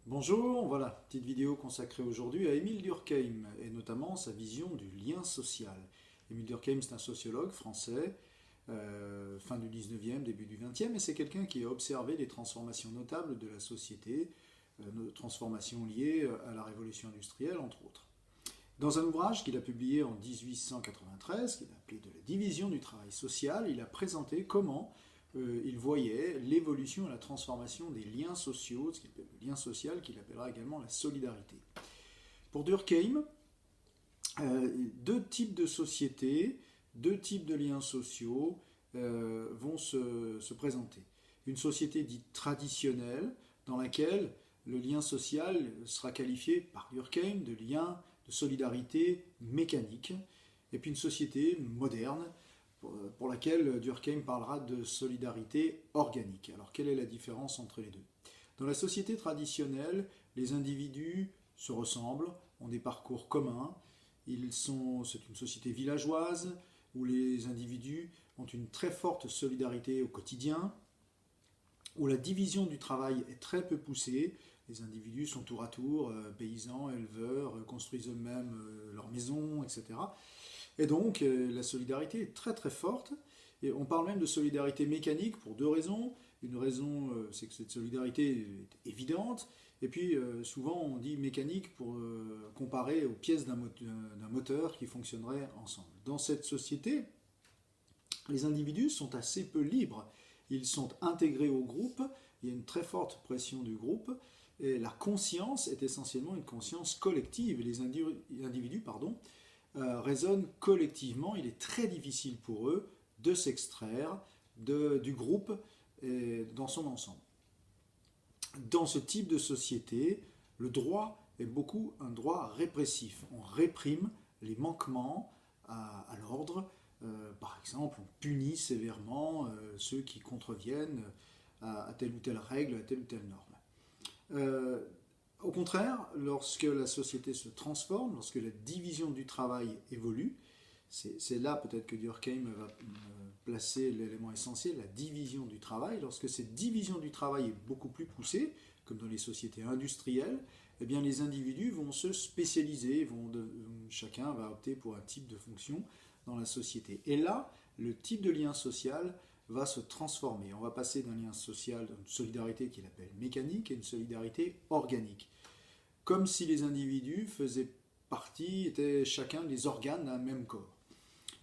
Bonjour, voilà, petite vidéo consacrée aujourd'hui à Émile Durkheim et notamment sa vision du lien social. Émile Durkheim, c'est un sociologue français, fin du 19e, début du 20e, et c'est quelqu'un qui a observé des transformations notables de la société, transformations liées à la révolution industrielle, entre autres. Dans un ouvrage qu'il a publié en 1893, qu'il a appelé De la division du travail social, il a présenté comment il voyait l'évolution et la transformation des liens sociaux, ce qu'il appelle le lien social, qu'il appellera également la solidarité. Pour Durkheim, deux types de sociétés, deux types de liens sociaux vont se présenter. Une société dite traditionnelle, dans laquelle le lien social sera qualifié par Durkheim de lien de solidarité mécanique, et puis une société moderne, pour laquelle Durkheim parlera de solidarité organique. Alors quelle est la différence entre les deux? Dans la société traditionnelle, les individus se ressemblent, ont des parcours communs, c'est une société villageoise où les individus ont une très forte solidarité au quotidien, où la division du travail est très peu poussée. Les individus sont tour à tour paysans, éleveurs, construisent eux-mêmes leurs maisons, etc. Et donc la solidarité est très très forte. Et on parle même de solidarité mécanique pour deux raisons. Une raison, c'est que cette solidarité est évidente. Et puis souvent on dit mécanique pour comparer aux pièces d'un moteur qui fonctionnerait ensemble. Dans cette société, les individus sont assez peu libres. Ils sont intégrés au groupe, il y a une très forte pression du groupe, et la conscience est essentiellement une conscience collective. Les individus raisonnent collectivement, il est très difficile pour eux de s'extraire du groupe dans son ensemble. Dans ce type de société, le droit est beaucoup un droit répressif. On réprime les manquements à l'ordre. Par exemple, on punit sévèrement ceux qui contreviennent à telle ou telle règle, à telle ou telle norme. Au contraire, lorsque la société se transforme, lorsque la division du travail évolue, c'est là peut-être que Durkheim va placer l'élément essentiel, la division du travail. Lorsque cette division du travail est beaucoup plus poussée, comme dans les sociétés industrielles, eh bien les individus vont se spécialiser, chacun va opter pour un type de fonction dans la société. Et là, le type de lien social va se transformer. On va passer d'un lien social, d'une solidarité qu'il appelle mécanique, à une solidarité organique. Comme si les individus faisaient partie, étaient chacun des organes d'un même corps.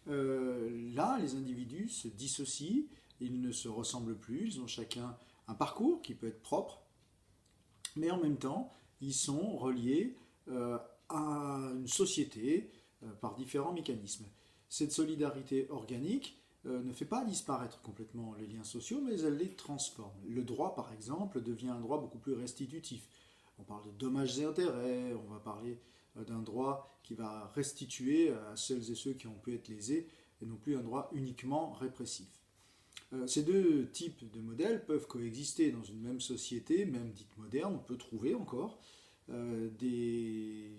Là, les individus se dissocient, ils ne se ressemblent plus, ils ont chacun un parcours qui peut être propre, mais en même temps, ils sont reliés à une société par différents mécanismes. Cette solidarité organique ne fait pas disparaître complètement les liens sociaux, mais elle les transforme. Le droit, par exemple, devient un droit beaucoup plus restitutif. On parle de dommages et intérêts, on va parler d'un droit qui va restituer à celles et ceux qui ont pu être lésés, et non plus un droit uniquement répressif. Ces deux types de modèles peuvent coexister dans une même société, même dite moderne. On peut trouver encore des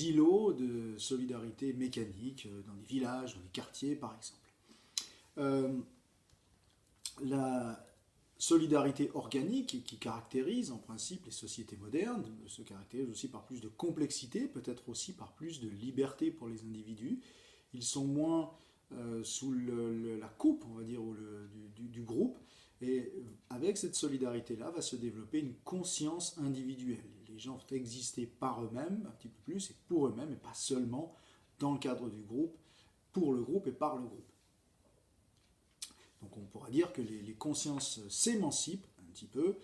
îlots de solidarité mécanique dans des villages, dans des quartiers par exemple. La solidarité organique qui caractérise en principe les sociétés modernes se caractérise aussi par plus de complexité, peut-être aussi par plus de liberté pour les individus. Ils sont moins sous la coupe, on va dire, du groupe, et avec cette solidarité-là va se développer une conscience individuelle. Les gens vont exister par eux-mêmes, un petit peu plus, et pour eux-mêmes, et pas seulement dans le cadre du groupe, pour le groupe et par le groupe. Donc on pourra dire que les consciences s'émancipent un petit peu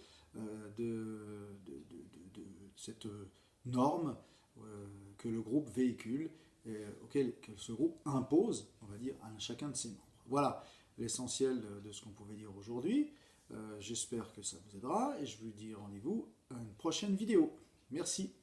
de cette norme que le groupe véhicule, auquel ce groupe impose, on va dire, à chacun de ses membres. Voilà l'essentiel de ce qu'on pouvait dire aujourd'hui. J'espère que ça vous aidera et je vous dis rendez-vous à une prochaine vidéo. Merci.